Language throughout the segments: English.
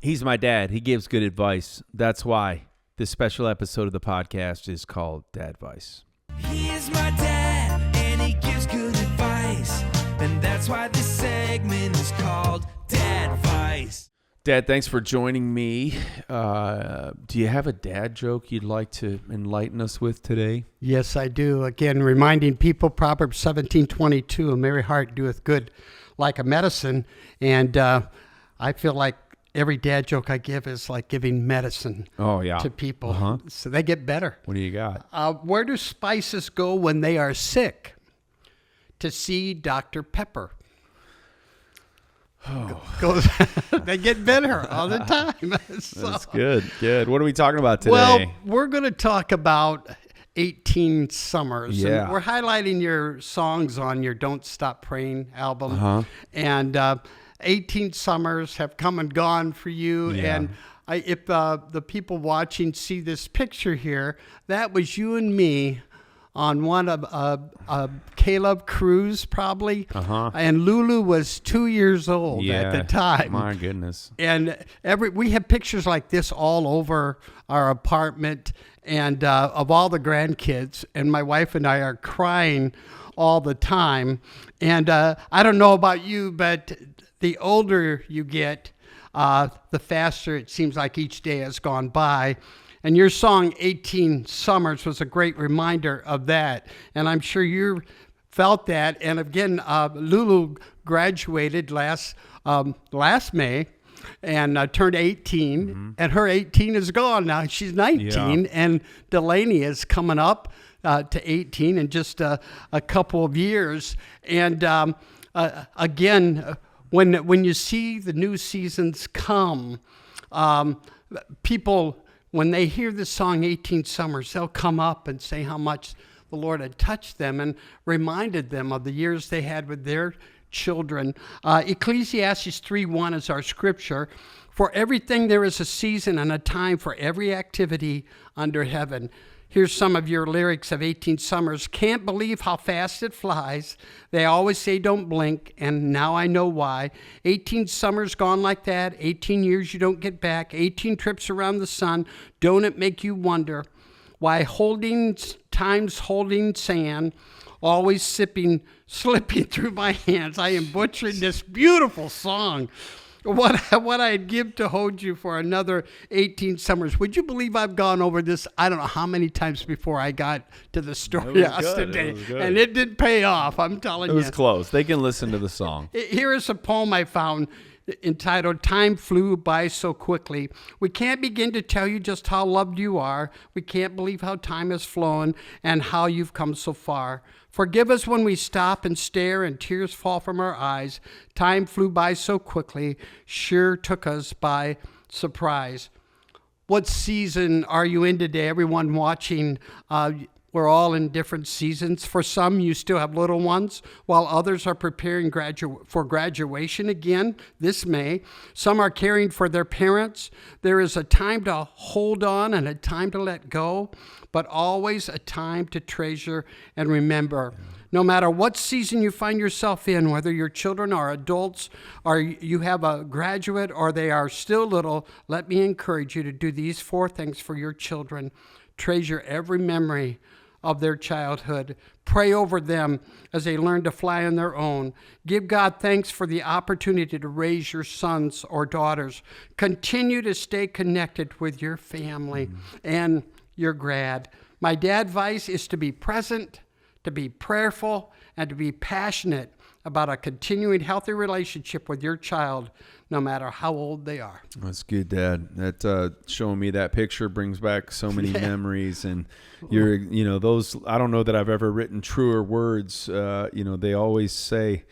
He's my dad. He gives good advice. That's why this special episode of the podcast is called Dadvice. He is my dad, and he gives good advice. And that's why this segment is called Dadvice. Dad, thanks for joining me. Do you have a dad joke you'd like to enlighten us with today? Yes, I do. Again, reminding people, Proverbs 17:22, a merry heart doeth good like a medicine. And I feel like every dad joke I give is like giving medicine to people. So they get better. What do you got? Where do spices go when they are sick? To see Dr. Pepper. They get better all the time. That's good. What are we talking about today? Well, we're going to talk about 18 Summers. Yeah. And we're highlighting your songs on your Don't Stop Praying album. And 18 Summers have come and gone for you. Yeah. And if the people watching see this picture here, that was you and me on one of Caleb cruise, probably. And Lulu was 2 years old at the time. My goodness. And we have pictures like this all over our apartment and of all the grandkids. And my wife and I are crying all the time. And I don't know about you, but the older you get, the faster it seems like each day has gone by. And your song, 18 Summers, was a great reminder of that. And I'm sure you felt that. And again, Lulu graduated last May and turned 18. And her 18 is gone now. She's 19. Yeah. And Delaney is coming up to 18 in just a couple of years. And again, when you see the new seasons come, people, when they hear the song 18 Summers, they'll come up and say how much the Lord had touched them and reminded them of the years they had with their children. Ecclesiastes 3:1 is our scripture. For everything there is a season and a time for every activity under heaven. Here's some of your lyrics of 18 Summers. Can't believe how fast it flies. They always say don't blink, and now I know why. 18 summers gone like that. 18 years you don't get back. 18 trips around the sun. Don't it make you wonder why time's holding sand, always slipping through my hands. I am butchering this beautiful song. What I'd give to hold you for another 18 summers. Would you believe I've gone over this, I don't know how many times before I got to the story yesterday. And it did pay off, I'm telling you. It was close. They can listen to the song. Here is a poem I found entitled, Time Flew By So Quickly. We can't begin to tell you just how loved you are. We can't believe how time has flown and how you've come so far. Forgive us when we stop and stare and tears fall from our eyes. Time flew by so quickly, sure took us by surprise. What season are you in today? Everyone watching, we're all in different seasons. For some, you still have little ones, while others are preparing for graduation again this May. Some are caring for their parents. There is a time to hold on and a time to let go, but always a time to treasure and remember. No matter what season you find yourself in, whether your children are adults or you have a graduate or they are still little, let me encourage you to do these 4 things for your children. Treasure every memory of their childhood. Pray over them as they learn to fly on their own. Give God thanks for the opportunity to raise your sons or daughters. Continue to stay connected with your family and your grad. My Dadvice is to be present, to be prayerful, and to be passionate about a continuing healthy relationship with your child, no matter how old they are. That's good, Dad. That showing me that picture brings back so many memories, and those. I don't know that I've ever written truer words. They always say,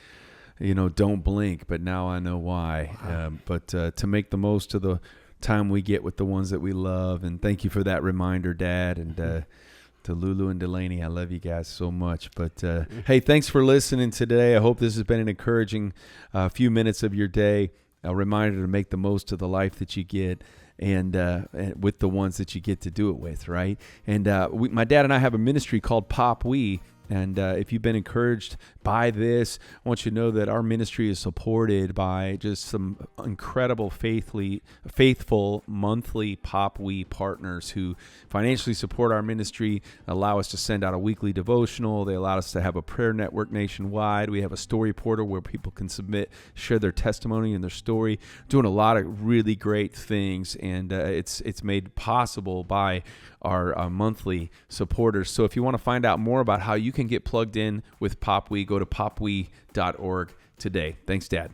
don't blink, but now I know why. But to make the most of the time we get with the ones that we love, and thank you for that reminder, Dad, and to Lulu and Delaney, I love you guys so much. But hey, thanks for listening today. I hope this has been an encouraging few minutes of your day, a reminder to make the most of the life that you get, and with the ones that you get to do it with, right? And my dad and I have a ministry called Pop We, And if you've been encouraged by this, I want you to know that our ministry is supported by just some incredible faithful monthly Popwe partners who financially support our ministry, allow us to send out a weekly devotional. They allow us to have a prayer network nationwide. We have a story portal where people can share their testimony and their story, doing a lot of really great things. And it's made possible by our monthly supporters. So if you want to find out more about how you can get plugged in with Popwe, go to popwe.org today. Thanks, Dad.